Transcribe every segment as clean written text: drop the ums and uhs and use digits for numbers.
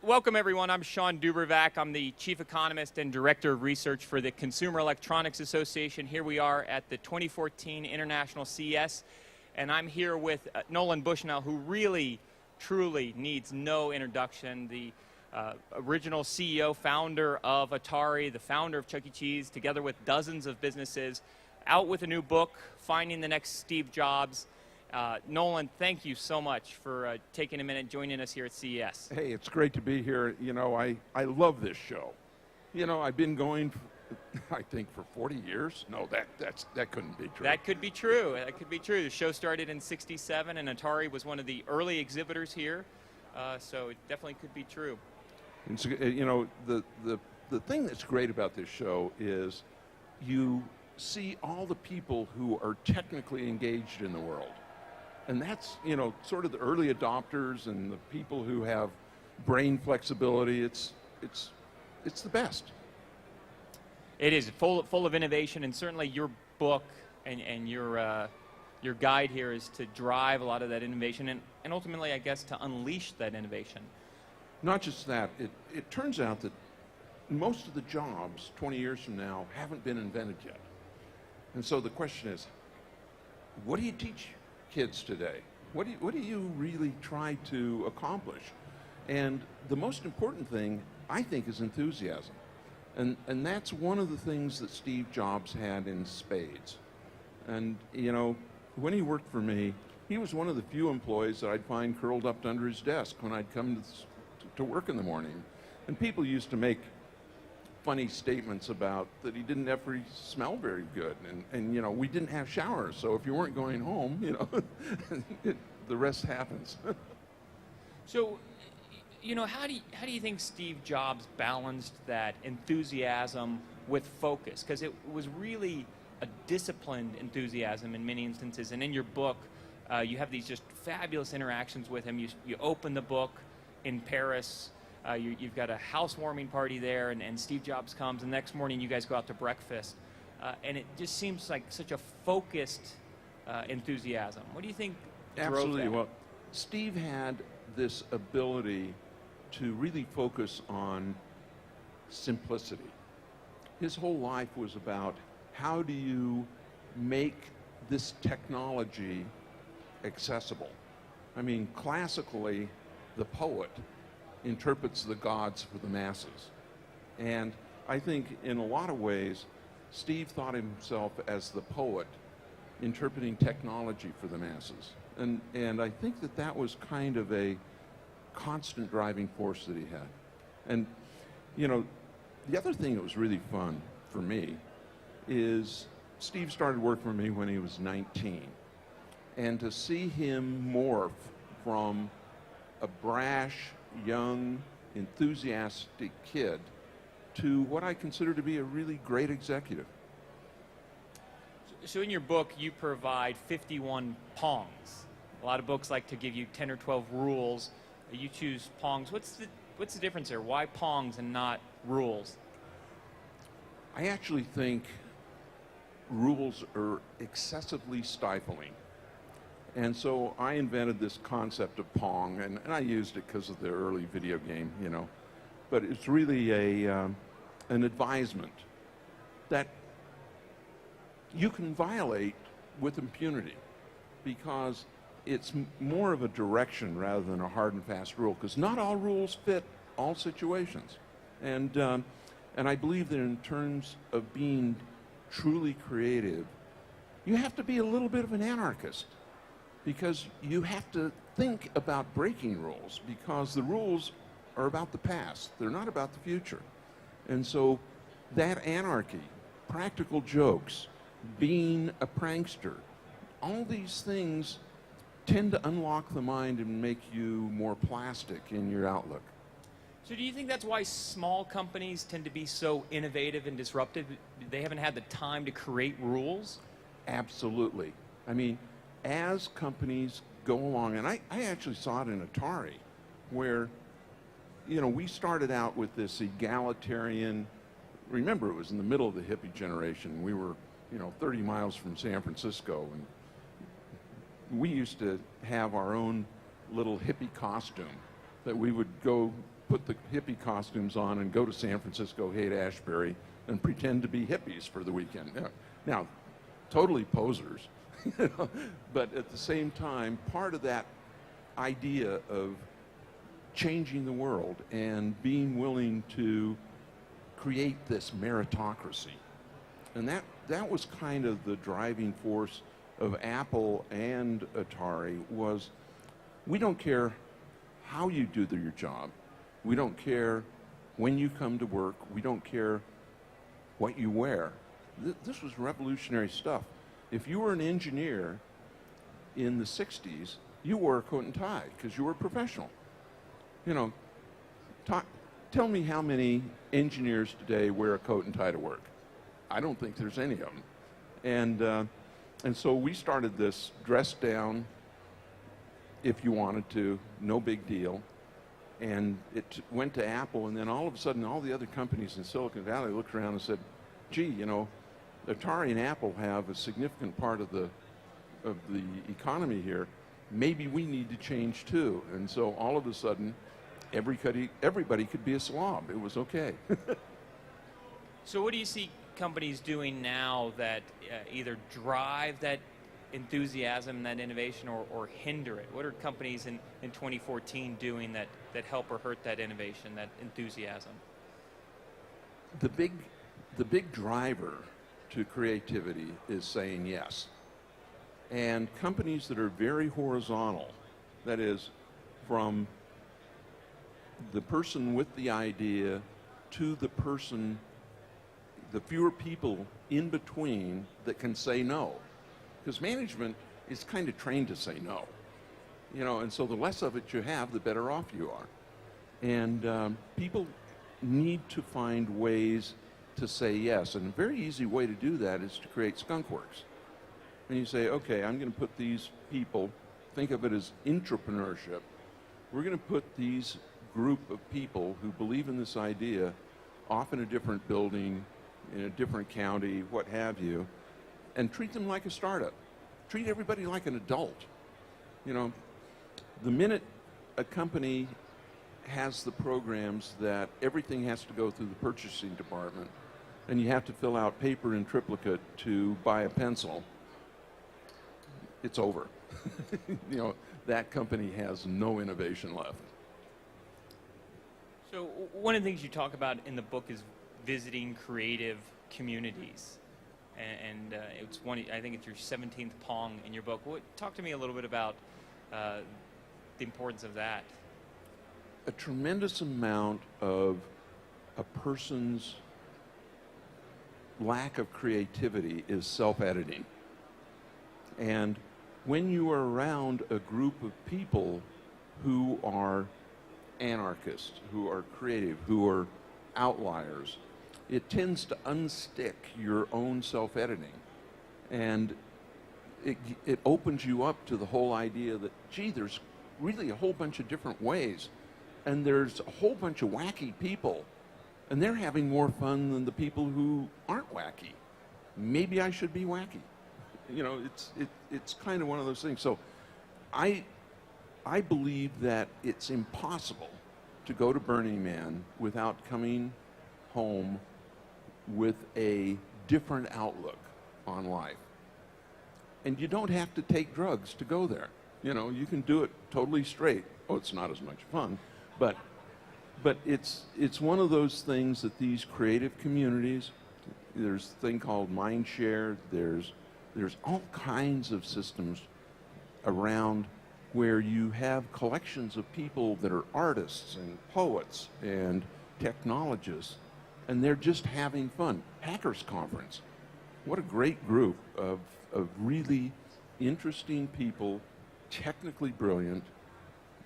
Welcome, everyone. I'm Sean Dubervac. I'm the Chief Economist and Director of Research for the Consumer Electronics Association. Here we are at the 2014 International CES, and I'm here with Nolan Bushnell, who really, truly needs no introduction. The original CEO, founder of Atari, the founder of Chuck E. Cheese, together with dozens of businesses, out with a new book, Finding the Next Steve Jobs. Nolan, thank you so much for taking a minute and joining us here at CES. Hey, it's great to be here. You know, I love this show. You know, I've been going, I think, for 40 years. No, that couldn't be true. That could be true. That could be true. The show started in '67, and Atari was one of the early exhibitors here, so it definitely could be true. And so, you know, the thing that's great about this show is you see all the people who are technically engaged in the world. And that's, you know, sort of the early adopters and the people who have brain flexibility. It's the best. It is full of innovation, and certainly your book and your guide here is to drive a lot of that innovation and ultimately, I guess, to unleash that innovation. Not just that, it turns out that most of the jobs 20 years from now haven't been invented yet. And so the question is, what do you teach kids today? What do you really try to accomplish? And the most important thing, I think, is enthusiasm. And that's one of the things that Steve Jobs had in spades. And, you know, when he worked for me, he was one of the few employees that I'd find curled up under his desk when I'd come to work in the morning. And people used to make funny statements about that he didn't ever smell very good, and you know, we didn't have showers, so if you weren't going home, you know, the rest happens. So, you know, how do you think Steve Jobs balanced that enthusiasm with focus? Because it was really a disciplined enthusiasm in many instances, and in your book, you have these just fabulous interactions with him. You open the book in Paris. You've got a housewarming party there, and Steve Jobs comes, and the next morning you guys go out to breakfast. And it just seems like such a focused enthusiasm. What do you think drove Absolutely. that? Well, Steve had this ability to really focus on simplicity. His whole life was about how do you make this technology accessible. I mean, classically, the poet interprets the gods for the masses. And I think in a lot of ways, Steve thought himself as the poet interpreting technology for the masses. And I think that was kind of a constant driving force that he had. And, you know, the other thing that was really fun for me is Steve started work for me when he was 19. And to see him morph from a brash, young, enthusiastic kid to what I consider to be a really great executive. So in your book, you provide 51 Pongs. A lot of books like to give you 10 or 12 rules. You choose Pongs. What's the difference there? Why Pongs and not rules? I actually think rules are excessively stifling. And so I invented this concept of Pong, and I used it because of the early video game, you know. But it's really an advisement that you can violate with impunity because it's more of a direction rather than a hard and fast rule, because not all rules fit all situations. And I believe that in terms of being truly creative, you have to be a little bit of an anarchist. Because you have to think about breaking rules, because the rules are about the past. They're not about the future. And so that anarchy, practical jokes, being a prankster, all these things tend to unlock the mind and make you more plastic in your outlook. So do you think that's why small companies tend to be so innovative and disruptive? They haven't had the time to create rules? Absolutely. I mean, as companies go along, and I actually saw it in Atari, where, you know, we started out with this egalitarian, remember it was in the middle of the hippie generation. We were, you know, 30 miles from San Francisco, and we used to have our own little hippie costume. that we would go put the hippie costumes on and go to San Francisco, Haight-Ashbury, and pretend to be hippies for the weekend. Now, totally posers, but at the same time, part of that idea of changing the world and being willing to create this meritocracy. And that was kind of the driving force of Apple and Atari was, we don't care how you do your job. We don't care when you come to work. We don't care what you wear. This was revolutionary stuff. If you were an engineer in the 60s, you wore a coat and tie because you were a professional. You know, tell me how many engineers today wear a coat and tie to work. I don't think there's any of them. And so we started this dress down if you wanted to, no big deal. And it went to Apple, and then all of a sudden all the other companies in Silicon Valley looked around and said, gee, you know, Atari and Apple have a significant part of the economy here. Maybe we need to change too. And so all of a sudden, everybody could be a slob. It was okay. So what do you see companies doing now that either drive that enthusiasm, that innovation, or hinder it? What are companies in 2014 doing that help or hurt that innovation, that enthusiasm? The big driver to creativity is saying yes. And companies that are very horizontal, that is, from the person with the idea to the person, the fewer people in between that can say no. Because management is kind of trained to say no. You know, and so the less of it you have, the better off you are. And people need to find ways to say yes. And a very easy way to do that is to create skunkworks. And you say, okay, I'm going to put these people, think of it as entrepreneurship. We're going to put these group of people who believe in this idea off in a different building, in a different county, what have you, and treat them like a startup. Treat everybody like an adult. You know, the minute a company has the programs that everything has to go through the purchasing department and you have to fill out paper in triplicate to buy a pencil, it's over. You know, that company has no innovation left. So one of the things you talk about in the book is visiting creative communities. And it's one, I think it's your 17th Pong in your book. Talk to me a little bit about the importance of that. A tremendous amount of a person's lack of creativity is self-editing. And when you are around a group of people who are anarchists, who are creative, who are outliers, it tends to unstick your own self-editing. And it opens you up to the whole idea that, gee, there's really a whole bunch of different ways. And there's a whole bunch of wacky people. And they're having more fun than the people who aren't wacky. Maybe I should be wacky. You know, it's kind of one of those things. So I believe that it's impossible to go to Burning Man without coming home with a different outlook on life. And you don't have to take drugs to go there. You know, you can do it totally straight. Oh, it's not as much fun, but it's one of those things that these creative communities, there's a thing called Mindshare, there's all kinds of systems around where you have collections of people that are artists and poets and technologists, and they're just having fun. Hackers Conference. What a great group of really interesting people, technically brilliant,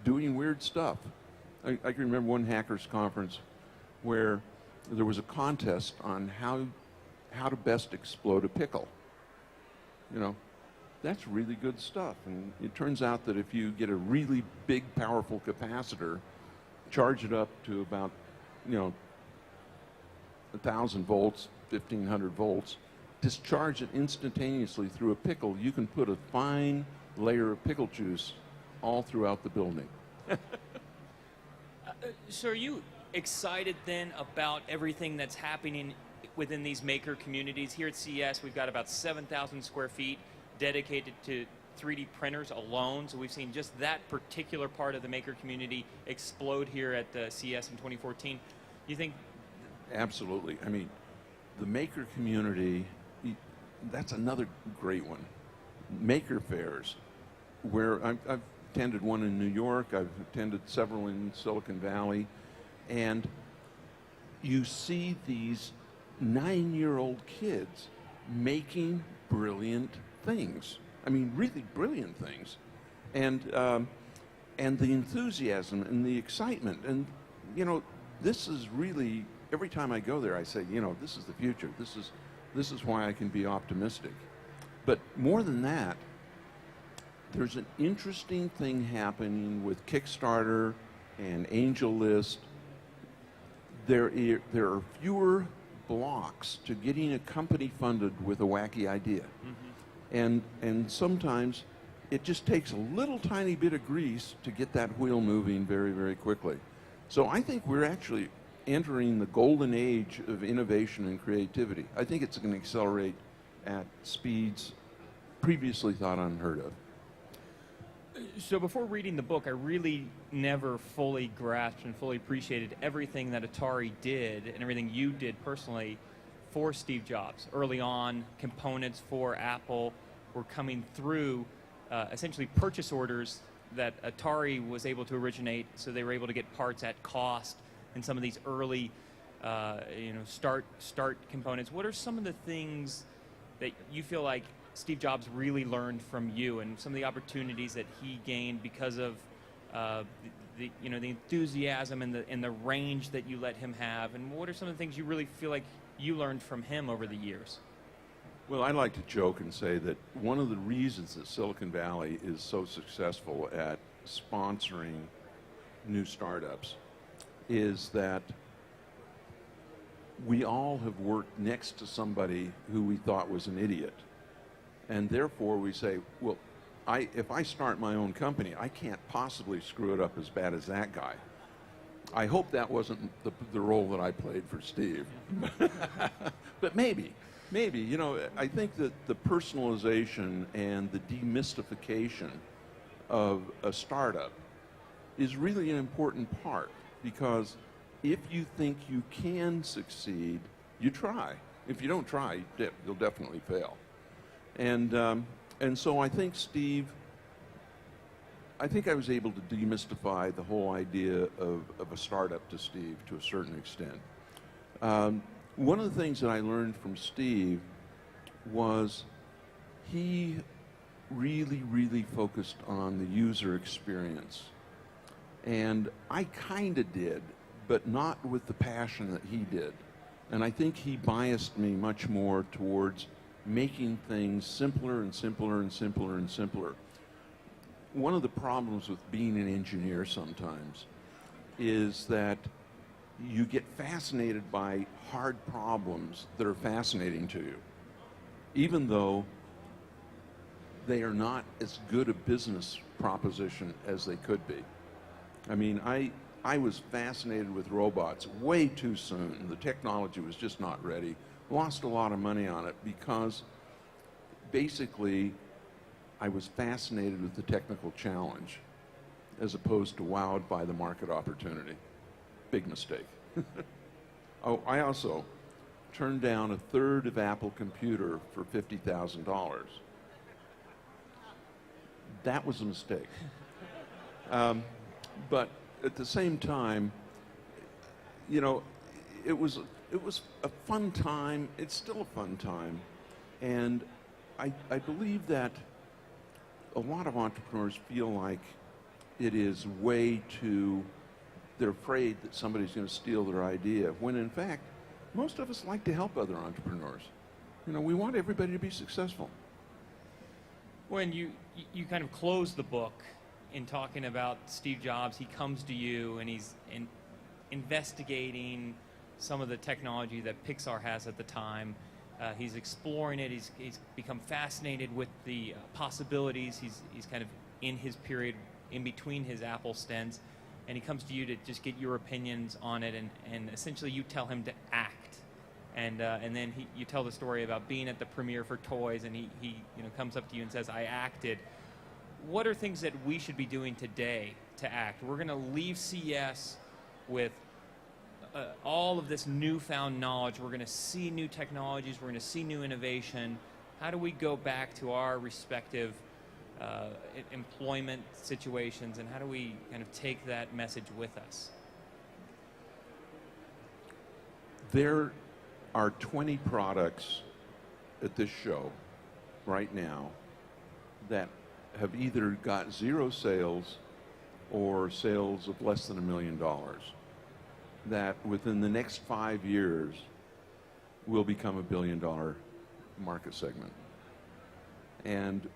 doing weird stuff. I can remember one Hackers Conference where there was a contest on how to best explode a pickle. You know, that's really good stuff. And it turns out that if you get a really big, powerful capacitor, charge it up to about, 1,000 volts, 1,500 volts, discharge it instantaneously through a pickle, you can put a fine layer of pickle juice all throughout the building. So are you excited then about everything that's happening within these maker communities? Here at CES, we've got about 7,000 square feet dedicated to 3D printers alone. So we've seen just that particular part of the maker community explode here at CES in 2014. You think? Absolutely. I mean, the maker community, that's another great one. Maker fairs, where I've attended one in New York, I've attended several in Silicon Valley, and you see these 9-year-old kids making brilliant things. I mean, really brilliant things. And the enthusiasm and the excitement. And, you know, this is really, every time I go there, I say, you know, this is the future. This is why I can be optimistic. But more than that, there's an interesting thing happening with Kickstarter and AngelList. There are fewer blocks to getting a company funded with a wacky idea. And sometimes it just takes a little tiny bit of grease to get that wheel moving very, very quickly. So I think we're actually entering the golden age of innovation and creativity. I think it's going to accelerate at speeds previously thought unheard of. So before reading the book, I really never fully grasped and fully appreciated everything that Atari did and everything you did personally for Steve Jobs. Early on, components for Apple were coming through essentially purchase orders that Atari was able to originate, so they were able to get parts at cost in some of these early start components. What are some of the things that you feel like Steve Jobs really learned from you, and some of the opportunities that he gained because of the enthusiasm and the range that you let him have? And what are some of the things you really feel like you learned from him over the years? Well, I like to joke and say that one of the reasons that Silicon Valley is so successful at sponsoring new startups is that we all have worked next to somebody who we thought was an idiot. And therefore we say, well, if I start my own company, I can't possibly screw it up as bad as that guy. I hope that wasn't the role that I played for Steve. But maybe. You know, I think that the personalization and the demystification of a startup is really an important part, because if you think you can succeed, you try. If you don't try, you'll definitely fail. And so I think I was able to demystify the whole idea of a startup to Steve to a certain extent. One of the things that I learned from Steve was he really, really focused on the user experience. And I kind of did, but not with the passion that he did. And I think he biased me much more towards making things simpler and simpler and simpler and simpler. One of the problems with being an engineer sometimes is that you get fascinated by hard problems that are fascinating to you, even though they are not as good a business proposition as they could be. I mean, I was fascinated with robots way too soon. The technology was just not ready. Lost a lot of money on it because basically I was fascinated with the technical challenge as opposed to wowed by the market opportunity. Big mistake. Oh, I also turned down a third of Apple Computer for $50,000. That was a mistake. But at the same time, you know, it was a fun time. It's still a fun time. And I believe that a lot of entrepreneurs feel like it is they're afraid that somebody's going to steal their idea, when in fact, most of us like to help other entrepreneurs. You know, we want everybody to be successful. When you kind of close the book in talking about Steve Jobs, he comes to you and he's investigating some of the technology that Pixar has at the time. He's exploring it. He's become fascinated with the possibilities. He's kind of in his period in between his Apple stints. and he comes to you to just get your opinions on it, and essentially you tell him to act. And then you tell the story about being at the premiere for toys, and he comes up to you and says, "I acted." What are things that we should be doing today to act? We're going to leave CES with all of this newfound knowledge. We're going to see new technologies. We're going to see new innovation. How do we go back to our respective employment situations, and how do we kind of take that message with us? There are 20 products at this show right now that have either got zero sales or sales of less than $1 million, that within the next 5 years will become $1 billion market segment. And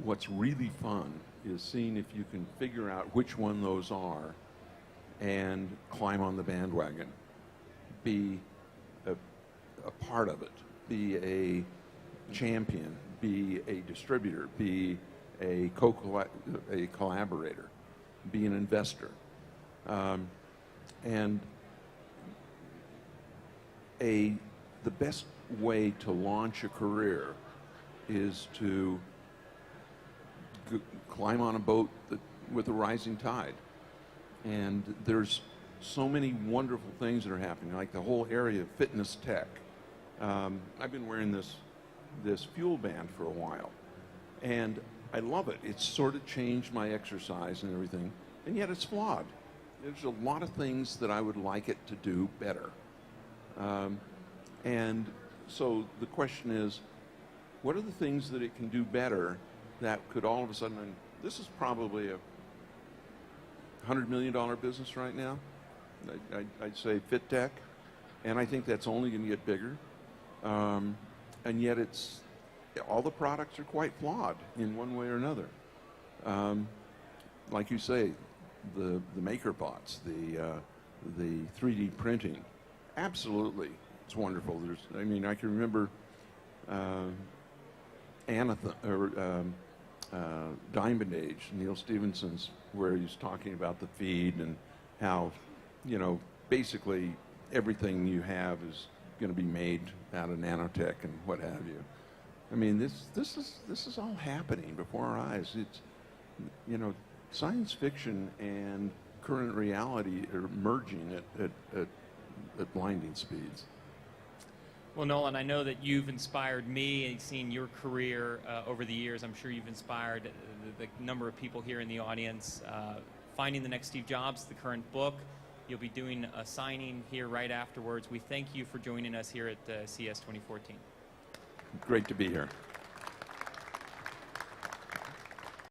what's really fun is seeing if you can figure out which one those are and climb on the bandwagon, be a part of it, be a champion, be a distributor, be a collaborator, be an investor. And the best way to launch a career is to climb on a boat with a rising tide. And there's so many wonderful things that are happening, like the whole area of fitness tech. I've been wearing this fuel band for a while, and I love it. It's sort of changed my exercise and everything, and yet it's flawed. There's a lot of things that I would like it to do better. And so the question is, what are the things that it can do better that could all of a sudden, and this is probably a $100 million business right now, I'd say fit tech, and I think that's only going to get bigger. And yet all the products are quite flawed in one way or another. Like you say, the maker bots, the 3D printing, absolutely, it's wonderful. I can remember Diamond Age, Neil Stephenson's, where he's talking about the feed and how, basically everything you have is going to be made out of nanotech and what have you. I mean, this is all happening before our eyes. It's, science fiction and current reality are merging at blinding speeds. Well, Nolan, I know that you've inspired me and seen your career over the years. I'm sure you've inspired the number of people here in the audience. Finding the Next Steve Jobs, the current book. You'll be doing a signing here right afterwards. We thank you for joining us here at CES 2014. Great to be here.